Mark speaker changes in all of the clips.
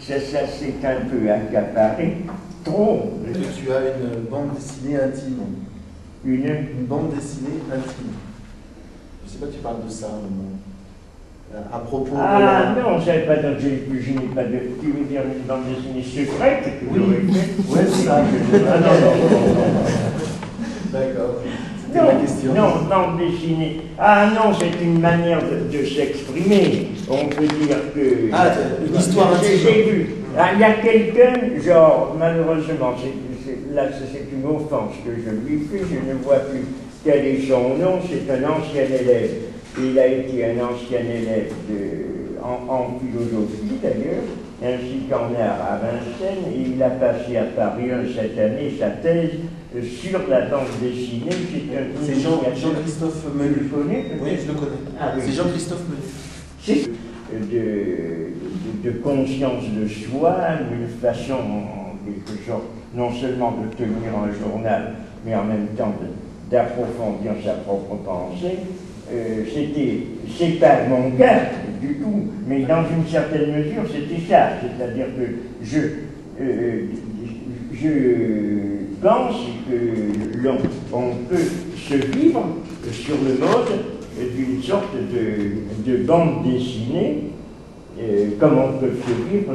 Speaker 1: s'est un peu accaparé. Trop.
Speaker 2: Est-ce que tu as une bande dessinée intime? Une bande dessinée intime. Je ne sais pas, tu parles de ça à propos de
Speaker 1: la... non, je n'ai pas de... je n'ai pas de... Tu veux dire une bande dessinée secrète que
Speaker 2: oui, oui, c'est ça. Ah non. D'accord. C'était ma question.
Speaker 1: Non, bande dessinée. Ah non, c'est une manière de s'exprimer. On peut dire que...
Speaker 2: Ah, une histoire intime.
Speaker 1: J'ai vu. Ah, il y a quelqu'un, genre, malheureusement, là c'est une offense que je lui fais, je ne vois plus quel est son nom, c'est un ancien élève. Il a été un ancien élève en philosophie d'ailleurs, ainsi qu'en art à Vincennes, et il a passé à Paris cette année sa thèse sur la bande dessinée.
Speaker 2: C'est Jean-Christophe Melu.
Speaker 1: Oui,
Speaker 2: je le connais.
Speaker 1: Ah, oui.
Speaker 2: C'est Jean-Christophe Melu.
Speaker 1: C'est de conscience de soi, une façon, en quelque sorte, non seulement de tenir un journal, mais en même temps d'approfondir sa propre pensée. C'est pas mon cas du tout, mais dans une certaine mesure, c'était ça. C'est-à-dire que je pense que on peut se vivre sur le mode d'une sorte de bande dessinée, comme on peut se vivre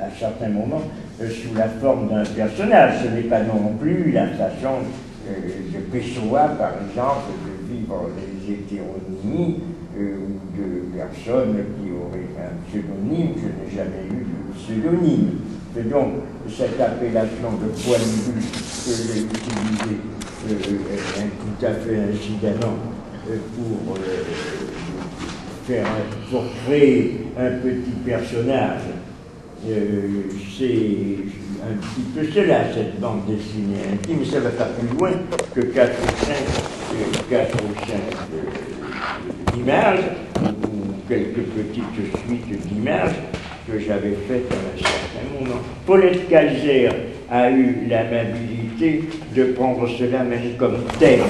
Speaker 1: à certains moments sous la forme d'un personnage. Ce n'est pas non plus la façon de Pessoa, par exemple, de vivre les hétéronymies ou de personnes qui auraient un pseudonyme. Je n'ai jamais eu de pseudonyme. Et donc, cette appellation de poilus que j'ai utilisée tout à fait incidemment pour créer un petit personnage, c'est un petit peu cela, cette bande dessinée intime, mais ça va pas plus loin que 4 ou 5 images, ou quelques petites suites d'images que j'avais faites à un certain moment. Paulette Kaiser a eu l'amabilité de prendre cela même comme tel,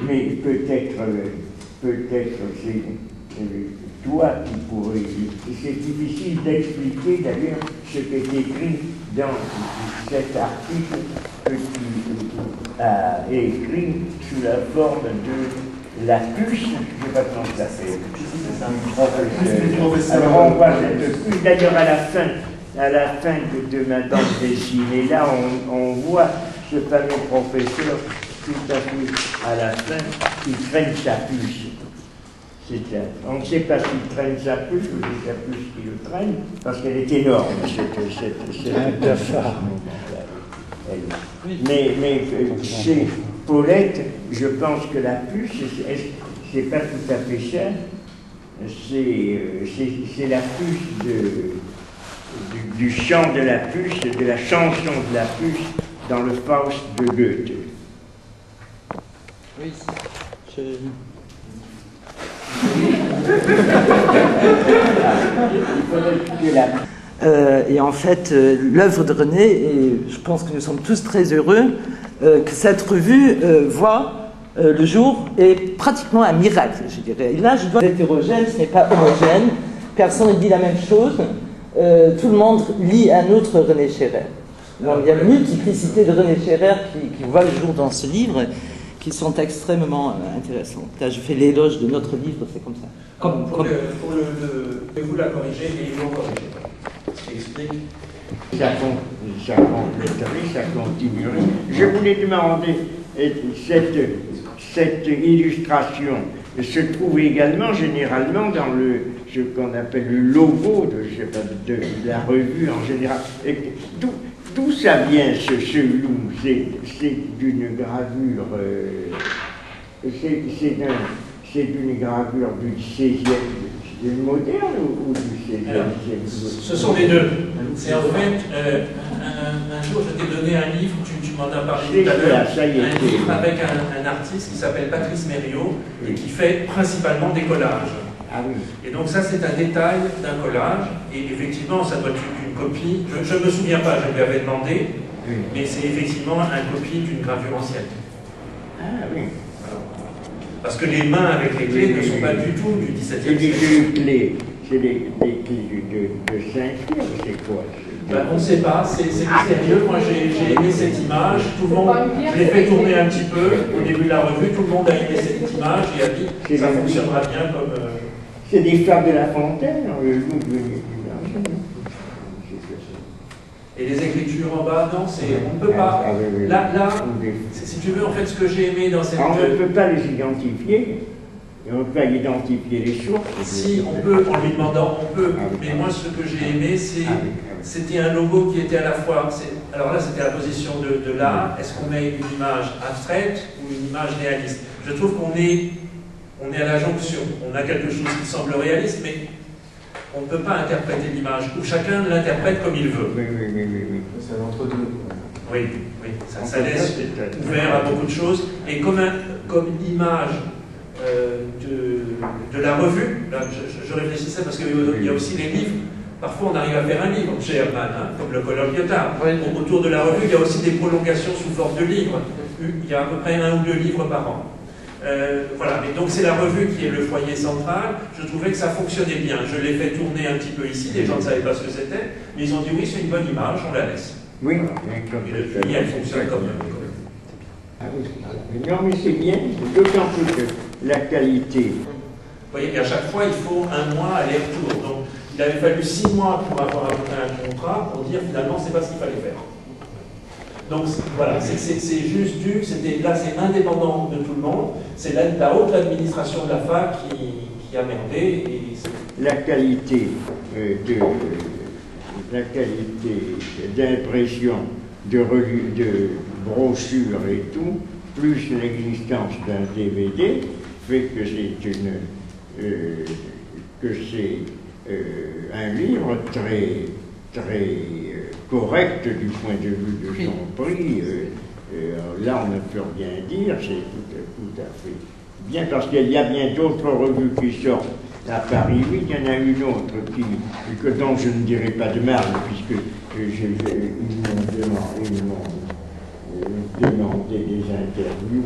Speaker 1: mais peut-être c'est toi qui pourrais. C'est difficile d'expliquer d'ailleurs ce qui est écrit dans cet article que tu as écrit sous la forme de la puce, je ne sais pas comment ça s'appelle. Alors on voit cette puce, d'ailleurs à la fin de ma bande dessinée, là on voit ce fameux professeur tout à fait à la fin qui traîne sa puce. On ne sait pas s'il traîne sa puce ou c'est sa puce qui le traîne, parce qu'elle est énorme, mais chez Paulette, je pense que la puce, c'est pas tout à fait ça, c'est la puce du chant de la puce, de la chanson de la puce dans le Faust de Goethe.
Speaker 3: Oui, et en fait, l'œuvre de René, et je pense que nous sommes tous très heureux que cette revue voit le jour, est pratiquement un miracle, je dirais. Et là, je dois être hétérogène, ce n'est pas homogène, personne ne dit la même chose, tout le monde lit un autre René Scherrer. Donc il y a une multiplicité de René Scherrer qui voit le jour dans ce livre, qui sont extrêmement intéressantes. Là, je fais l'éloge de notre livre, c'est comme ça.
Speaker 4: Pouvez-vous la corriger et ils vont corriger. Explique.
Speaker 1: Ça compléterait, ça continuerait. Je voulais demander, cette illustration se trouve également généralement dans ce qu'on appelle le logo de la revue en général. D'où ça vient ce loup? C'est d'une gravure, c'est d'une gravure du 16e, moderne ou du 16e?
Speaker 4: Ce sont les deux. C'est en fait, un jour je t'ai donné un livre, tu m'en as parlé tout à l'heure, un livre avec un artiste qui s'appelle Patrice Mériot et qui fait principalement des collages.
Speaker 1: Ah oui.
Speaker 4: Et donc ça c'est un détail d'un collage, et effectivement ça doit être une copie, je ne me souviens pas, je lui avais demandé, oui. Mais c'est effectivement une copie d'une gravure ancienne.
Speaker 1: Ah oui.
Speaker 4: Parce que les mains avec les clés ne sont pas du tout du XVIIe siècle.
Speaker 1: Les clés C'est des clés de Saint-Pierre, c'est quoi?
Speaker 4: On ne sait pas, c'est mystérieux. Moi j'ai aimé cette image, tout le monde, je l'ai fait tourner un petit peu au début de la revue, tout le monde a aimé cette image et a dit que ça fonctionnera bien comme...
Speaker 1: C'est des Fables de La Fontaine,
Speaker 4: Et les écritures en bas, non, on ne peut pas. Là, si tu veux, en fait, ce que j'ai aimé dans cette...
Speaker 1: On ne peut pas les identifier. Et on peut identifier les sources.
Speaker 4: Si, on peut, en lui demandant, on peut. Mais moi, ce que j'ai aimé, c'était un logo qui était à la fois... Alors là, c'était la position de l'art. Est-ce qu'on met une image abstraite ou une image réaliste? Je trouve qu'on est à la jonction. On a quelque chose qui semble réaliste, mais on ne peut pas interpréter l'image, ou chacun l'interprète comme il veut.
Speaker 1: Oui.
Speaker 2: C'est un entre-deux.
Speaker 4: Oui, ça laisse ouvert à beaucoup de choses. Et comme image de la revue, là, je réfléchissais parce qu'il y a aussi les livres. Parfois, on arrive à faire un livre chez Herman, comme le colloque Lyotard.
Speaker 3: Oui.
Speaker 4: Autour de la revue, il y a aussi des prolongations sous forme de livres. Il y a à peu près 1 ou 2 livres par an. Voilà, mais donc c'est la revue qui est le foyer central. Je trouvais que ça fonctionnait bien. Je l'ai fait tourner un petit peu ici, les gens ne savaient pas ce que c'était, mais ils ont dit oui, c'est une bonne image, on la laisse.
Speaker 1: Oui,
Speaker 4: Et elle fonctionne comme
Speaker 1: non, mais c'est bien, d'autant plus que la qualité.
Speaker 4: Vous voyez, à chaque fois, il faut 1 mois aller-retour. Donc, il avait fallu 6 mois pour avoir un contrat pour dire finalement, c'est pas ce qu'il fallait faire. Donc voilà, c'est juste dû, là c'est indépendant de tout le monde, c'est la haute administration de la fac qui a merdé. Et
Speaker 1: la qualité d'impression, de brochures et tout, plus l'existence d'un DVD, fait que c'est un livre très correct du point de vue de son prix. Là, on ne peut rien dire, c'est tout à fait bien, parce qu'il y a bien d'autres revues qui sortent à Paris. Oui, il y en a une autre dont je ne dirai pas de mal, puisque ils m'ont demandé des interviews.